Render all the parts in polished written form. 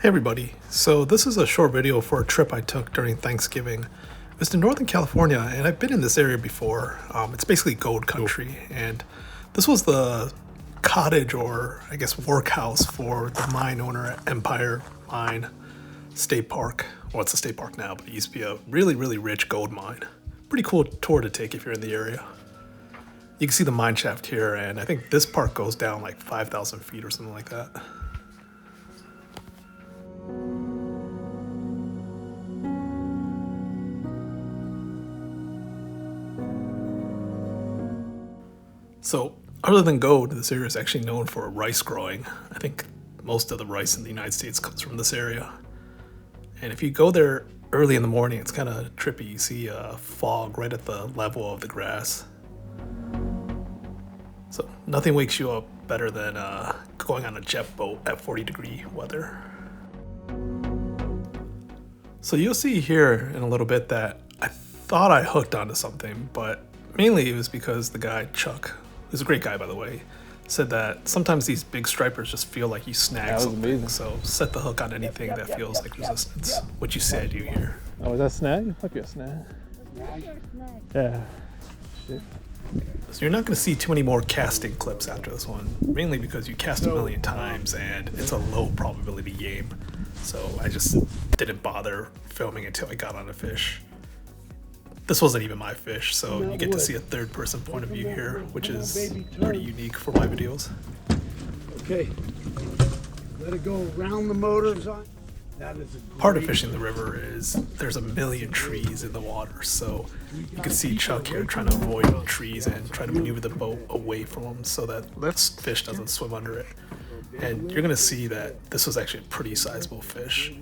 Hey everybody, so this is a short video for a trip I took during Thanksgiving. It was to Northern California and I've been in this area before. It's basically gold country, and this was the cottage, or I guess workhouse, for the mine owner at Empire Mine State Park. Well, it's a state park now, but it used to be a really rich gold mine. Pretty cool tour to take if you're in the area. You can see the mine shaft here, and I think this part goes down like 5,000 feet or something like that. So, other than gold, this area is actually known for rice growing. I think most of the rice in the United States comes from this area. And if you go there early in the morning, it's kind of trippy. You see fog right at the level of the grass. So nothing wakes you up better than going on a jet boat at 40-degree weather. So you'll see here in a little bit that I thought I hooked onto something, but mainly it was because the guy, Chuck, who's a great guy by the way, said that sometimes these big stripers just feel like you snag something. Amazing. So set the hook on anything that feels like resistance. What you say I do here. Oh, is that snag? Might be a snag. Yeah. Shit. So you're not going to see too many more casting clips after this one, mainly because you cast a million times and it's a low probability game. So I just didn't bother filming until I got on a fish. This wasn't even my fish, so you get to see a third person point of view here, which is pretty unique for my videos. Okay, let it go around the motors on. That is part of fishing the river is there's a million trees in the water, so you can see Chuck here trying to avoid trees and try to maneuver the boat away from them so that this fish doesn't swim under it. And you're gonna see that this was actually a pretty sizable fish.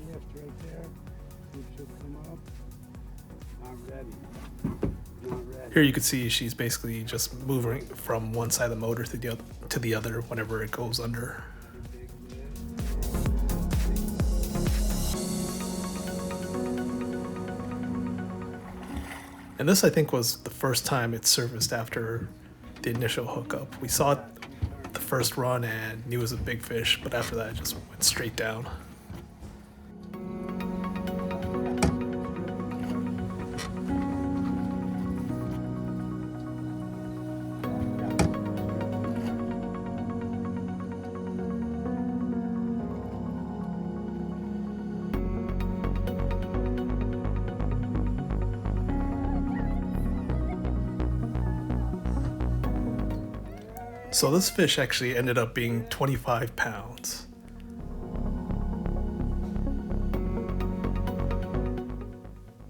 Here you can see she's basically just moving from one side of the motor to the other whenever it goes under. And this, I think, was the first time it surfaced after the initial hookup. We saw it the first run and knew it was a big fish, but after that it just went straight down. So this fish actually ended up being 25 pounds.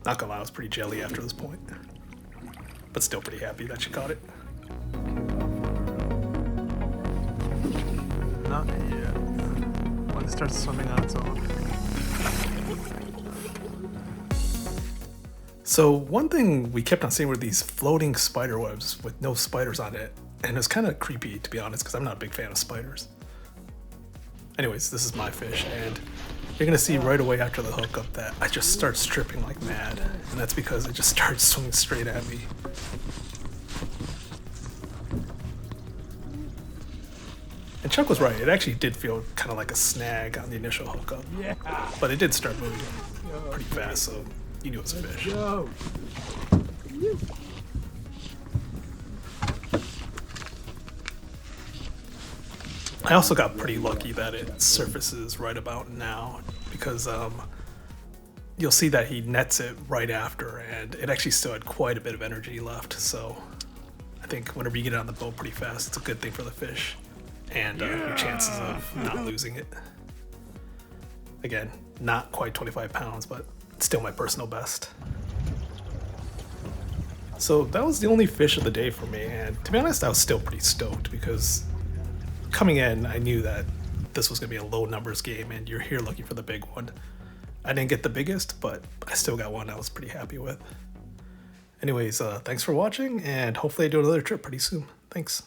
Not gonna lie, I was pretty jelly after this point, but still pretty happy that she caught it. Not yet. When it starts swimming on its own. So one thing we kept on seeing were these floating spider webs with no spiders on it. And it was kind of creepy, to be honest, because I'm not a big fan of spiders. Anyways, this is my fish, and you're gonna see right away after the hookup that I just start stripping like mad, and that's because it just starts swimming straight at me. And Chuck was right, it actually did feel kind of like a snag on the initial hookup. Yeah. But it did start moving pretty fast, so you knew it was a fish. I also got pretty lucky that it surfaces right about now, because you'll see that he nets it right after, and it actually still had quite a bit of energy left. So I think whenever you get it on the boat pretty fast, it's a good thing for the fish and your chances of not losing it. Again, not quite 25 pounds, but still my personal best. So that was the only fish of the day for me, and to be honest, I was still pretty stoked because coming in, I knew that this was going to be a low numbers game, and you're here looking for the big one. I didn't get the biggest, but I still got one I was pretty happy with. Anyways, thanks for watching, and hopefully I do another trip pretty soon. Thanks.